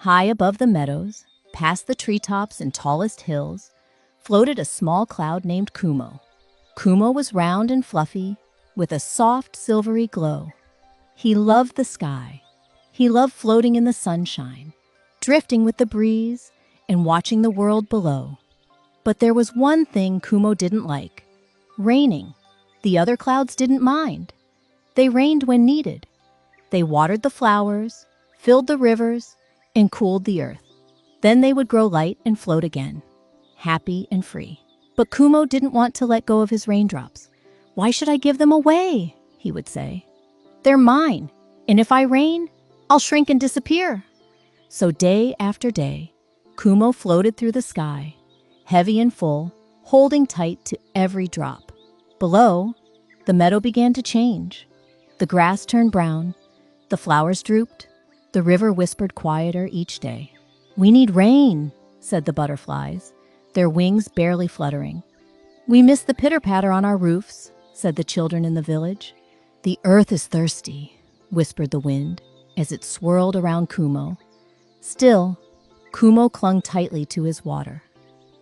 High above the meadows, past the treetops and tallest hills, floated a small cloud named Kumo. Kumo was round and fluffy, with a soft, silvery glow. He loved the sky. He loved floating in the sunshine, drifting with the breeze, and watching the world below. But there was one thing Kumo didn't like: raining. The other clouds didn't mind. They rained when needed. They watered the flowers, filled the rivers, and cooled the earth. Then they would grow light and float again, happy and free. But Kumo didn't want to let go of his raindrops. "Why should I give them away?" he would say. "They're mine, and if I rain, I'll shrink and disappear." So day after day, Kumo floated through the sky, heavy and full, holding tight to every drop. Below, the meadow began to change. The grass turned brown, the flowers drooped, the river whispered quieter each day. "We need rain," said the butterflies, their wings barely fluttering. "We miss the pitter-patter on our roofs," said the children in the village. "The earth is thirsty," whispered the wind as it swirled around Kumo. Still, Kumo clung tightly to his water.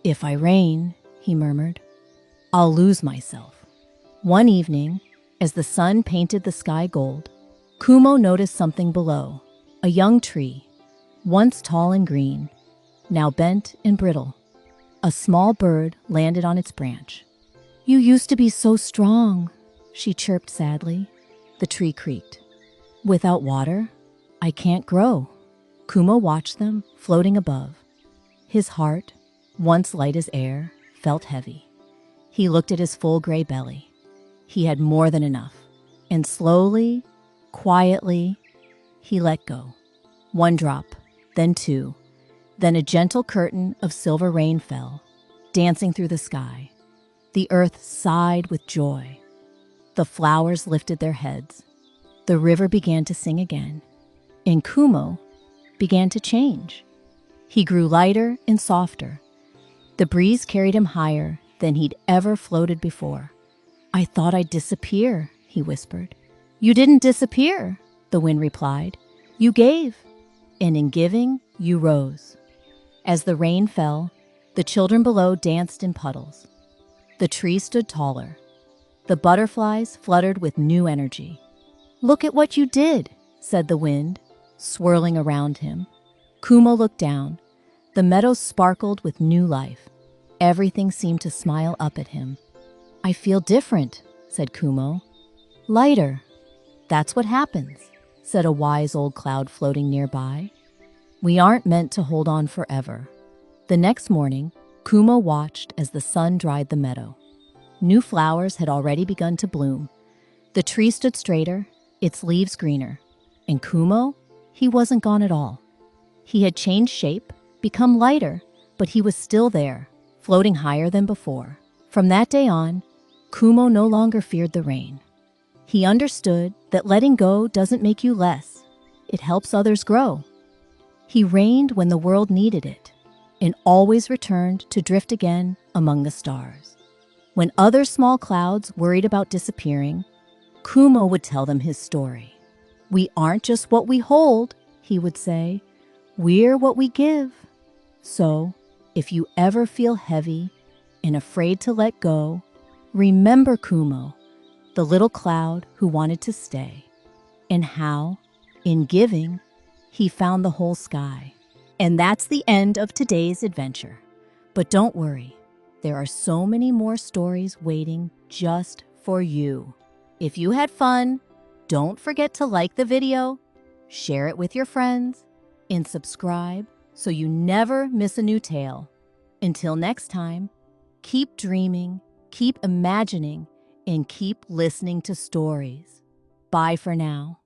"If I rain," he murmured, "I'll lose myself." One evening, as the sun painted the sky gold, Kumo noticed something below, a young tree, once tall and green, now bent and brittle. A small bird landed on its branch. "You used to be so strong," she chirped sadly. The tree creaked. "Without water, I can't grow." Kumo watched them, floating above. His heart, once light as air, felt heavy. He looked at his full gray belly. He had more than enough. And slowly, quietly, he let go. One drop, then two. Then a gentle curtain of silver rain fell, dancing through the sky. The earth sighed with joy. The flowers lifted their heads. The river began to sing again. And Kumo began to change. He grew lighter and softer. The breeze carried him higher than he'd ever floated before. "I thought I'd disappear," he whispered. "You didn't disappear," the wind replied. "You gave, and in giving, you rose." As the rain fell, the children below danced in puddles. The tree stood taller. The butterflies fluttered with new energy. "Look at what you did," said the wind, swirling around him. Kumo looked down. The meadows sparkled with new life. Everything seemed to smile up at him. "I feel different," said Kumo. "Lighter." "That's what happens," said a wise old cloud floating nearby. "We aren't meant to hold on forever." The next morning, Kumo watched as the sun dried the meadow. New flowers had already begun to bloom. The tree stood straighter, its leaves greener. And Kumo, he wasn't gone at all. He had changed shape, become lighter, but he was still there, floating higher than before. From that day on, Kumo no longer feared the rain. He understood that letting go doesn't make you less. It helps others grow. He reigned when the world needed it, and always returned to drift again among the stars. When other small clouds worried about disappearing, Kumo would tell them his story. "We aren't just what we hold," he would say. "We're what we give." So, if you ever feel heavy and afraid to let go, remember Kumo, the little cloud who wanted to stay, and how, in giving, he found the whole sky. And that's the end of today's adventure. But don't worry, there are so many more stories waiting just for you. If you had fun, don't forget to like the video, share it with your friends, and subscribe so you never miss a new tale. Until next time, keep dreaming, keep imagining, and keep listening to stories. Bye for now.